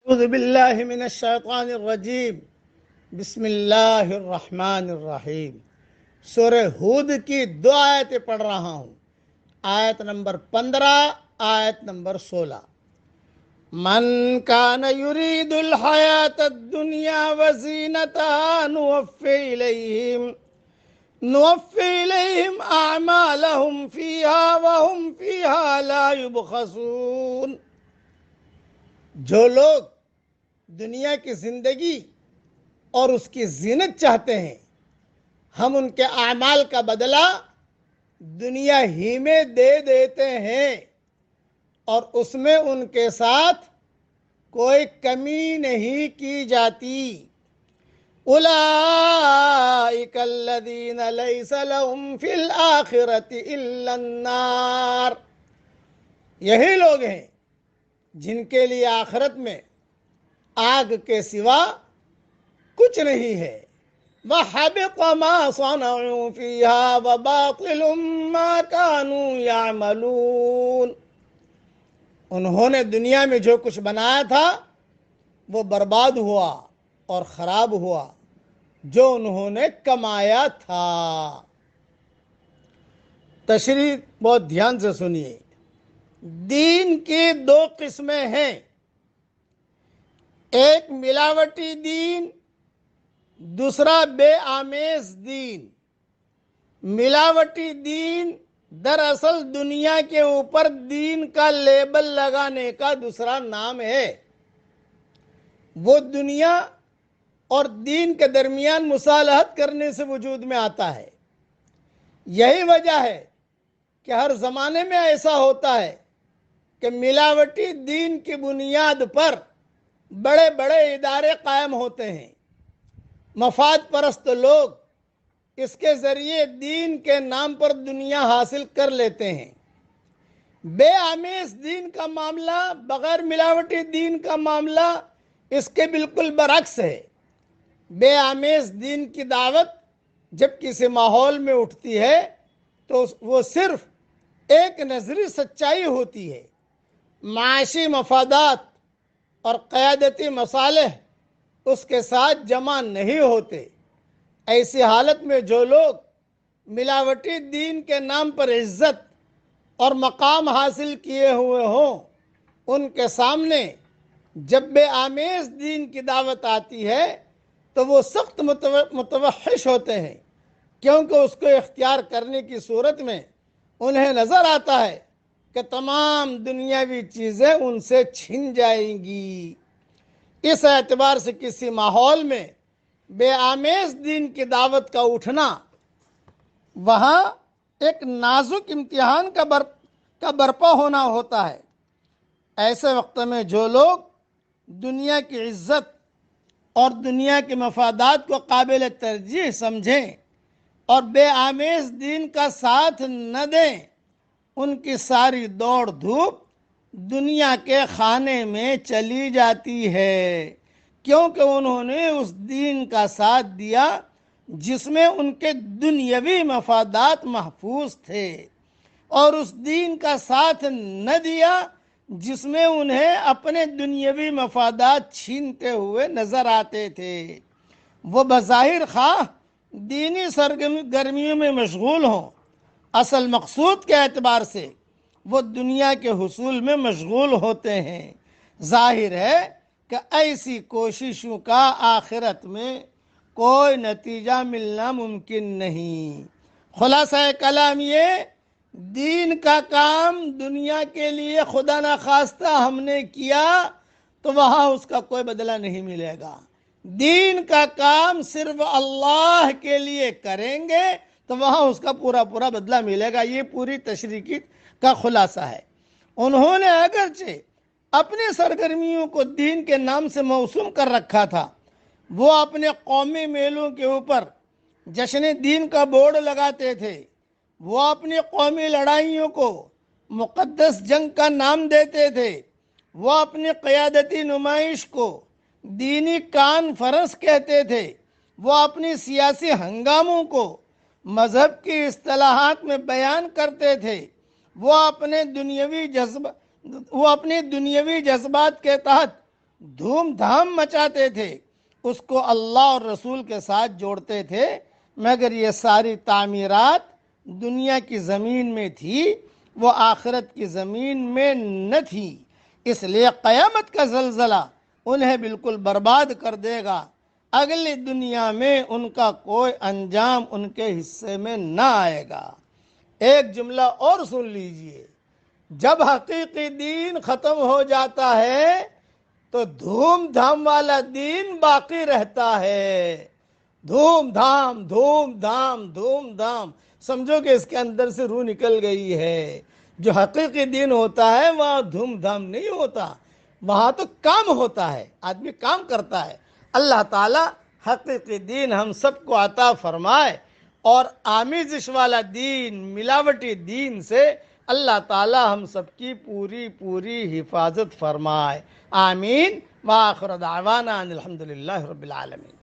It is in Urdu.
اعوذ باللہ من الشیطان الرجیم بسم اللہ الرحمن الرحیم۔ سورہ ہود کی 2 آیتیں پڑھ رہا ہوں، آیت نمبر 15، آیت نمبر 16۔ من کان یرید الحیاة الدنیا وزینتها نوفی الیہم اعمالہم فیہا وہم فیہا لا یبخسون۔ جو لوگ دنیا کی زندگی اور اس کی زینت چاہتے ہیں، ہم ان کے اعمال کا بدلہ دنیا ہی میں دے دیتے ہیں اور اس میں ان کے ساتھ کوئی کمی نہیں کی جاتی۔ اولئک الذین لیس لہم فی الآخرۃ الا النار۔ یہی لوگ ہیں جن کے لیے آخرت میں آگ کے سوا کچھ نہیں ہے۔ وَحَبِطَ مَا صَنَعُوا فِيهَا وَبَاطِلٌ مَا كَانُوا يَعْمَلُونَ۔ انہوں نے دنیا میں جو کچھ بنایا تھا وہ برباد ہوا اور خراب ہوا جو انہوں نے کمایا تھا۔ تشریح بہت دھیان سے سنیے۔ دین کی 2 قسمیں ہیں، ایک ملاوٹی دین، دوسرا بے آمیز دین۔ ملاوٹی دین دراصل دنیا کے اوپر دین کا لیبل لگانے کا دوسرا نام ہے۔ وہ دنیا اور دین کے درمیان مصالحت کرنے سے وجود میں آتا ہے۔ یہی وجہ ہے کہ ہر زمانے میں ایسا ہوتا ہے کہ ملاوٹی دین کی بنیاد پر بڑے بڑے ادارے قائم ہوتے ہیں۔ مفاد پرست لوگ اس کے ذریعے دین کے نام پر دنیا حاصل کر لیتے ہیں۔ بے آمیز دین کا معاملہ، بغیر ملاوٹی دین کا معاملہ اس کے بالکل برعکس ہے۔ بے آمیز دین کی دعوت جب کسی ماحول میں اٹھتی ہے تو وہ صرف ایک نظری سچائی ہوتی ہے۔ معاشی مفادات اور قیادتی مصالح اس کے ساتھ جمع نہیں ہوتے۔ ایسی حالت میں جو لوگ ملاوٹی دین کے نام پر عزت اور مقام حاصل کیے ہوئے ہوں، ان کے سامنے جب بے آمیز دین کی دعوت آتی ہے تو وہ سخت متوحش ہوتے ہیں، کیونکہ اس کو اختیار کرنے کی صورت میں انہیں نظر آتا ہے کہ تمام دنیاوی چیزیں ان سے چھن جائیں گی۔ اس اعتبار سے کسی ماحول میں بے آمیز دین کی دعوت کا اٹھنا وہاں ایک نازک امتحان کا برپا ہونا ہوتا ہے۔ ایسے وقت میں جو لوگ دنیا کی عزت اور دنیا کے مفادات کو قابل ترجیح سمجھیں اور بے آمیز دین کا ساتھ نہ دیں، ان کی ساری دوڑ دھوپ دنیا کے خانے میں چلی جاتی ہے، کیونکہ انہوں نے اس دین کا ساتھ دیا جس میں ان کے دنیاوی مفادات محفوظ تھے، اور اس دین کا ساتھ نہ دیا جس میں انہیں اپنے دنیاوی مفادات چھینتے ہوئے نظر آتے تھے۔ وہ بظاہر خواہ دینی سرگرمیوں میں مشغول ہوں، اصل مقصود کے اعتبار سے وہ دنیا کے حصول میں مشغول ہوتے ہیں۔ ظاہر ہے کہ ایسی کوششوں کا آخرت میں کوئی نتیجہ ملنا ممکن نہیں۔ خلاصہ کلام یہ، دین کا کام دنیا کے لیے خدا نخواستہ ہم نے کیا تو وہاں اس کا کوئی بدلہ نہیں ملے گا۔ دین کا کام صرف اللہ کے لیے کریں گے تو وہاں اس کا پورا بدلہ ملے گا۔ یہ پوری تشریح کا خلاصہ ہے۔ انہوں نے اگرچہ اپنی سرگرمیوں کو دین کے نام سے موسوم کر رکھا تھا، وہ اپنے قومی میلوں کے اوپر جشن دین کا بورڈ لگاتے تھے، وہ اپنی قومی لڑائیوں کو مقدس جنگ کا نام دیتے تھے، وہ اپنی قیادتی نمائش کو دینی کانفرنس کہتے تھے، وہ اپنی سیاسی ہنگاموں کو مذہب کی اصطلاحات میں بیان کرتے تھے، وہ اپنے دنیاوی جذبات کے تحت دھوم دھام مچاتے تھے، اس کو اللہ اور رسول کے ساتھ جوڑتے تھے، مگر یہ ساری تعمیرات دنیا کی زمین میں تھی، وہ آخرت کی زمین میں نہ تھی، اس لیے قیامت کا زلزلہ انہیں بالکل برباد کر دے گا، اگلی دنیا میں ان کا کوئی انجام ان کے حصے میں نہ آئے گا۔ ایک جملہ اور سن لیجئے، جب حقیقی دین ختم ہو جاتا ہے تو دھوم دھام والا دین باقی رہتا ہے۔ دھوم دھام دھوم دھام دھوم دھام، سمجھو کہ اس کے اندر سے روح نکل گئی ہے۔ جو حقیقی دین ہوتا ہے وہاں دھوم دھام نہیں ہوتا، وہاں تو کام ہوتا ہے، آدمی کام کرتا ہے۔ اللہ تعالی حقیقی دین ہم سب کو عطا فرمائے، اور آمیزش والا دین، ملاوٹی دین سے اللہ تعالی ہم سب کی پوری پوری حفاظت فرمائے۔ آمین۔ وآخر دعوانا ان الحمدللہ رب العالمین۔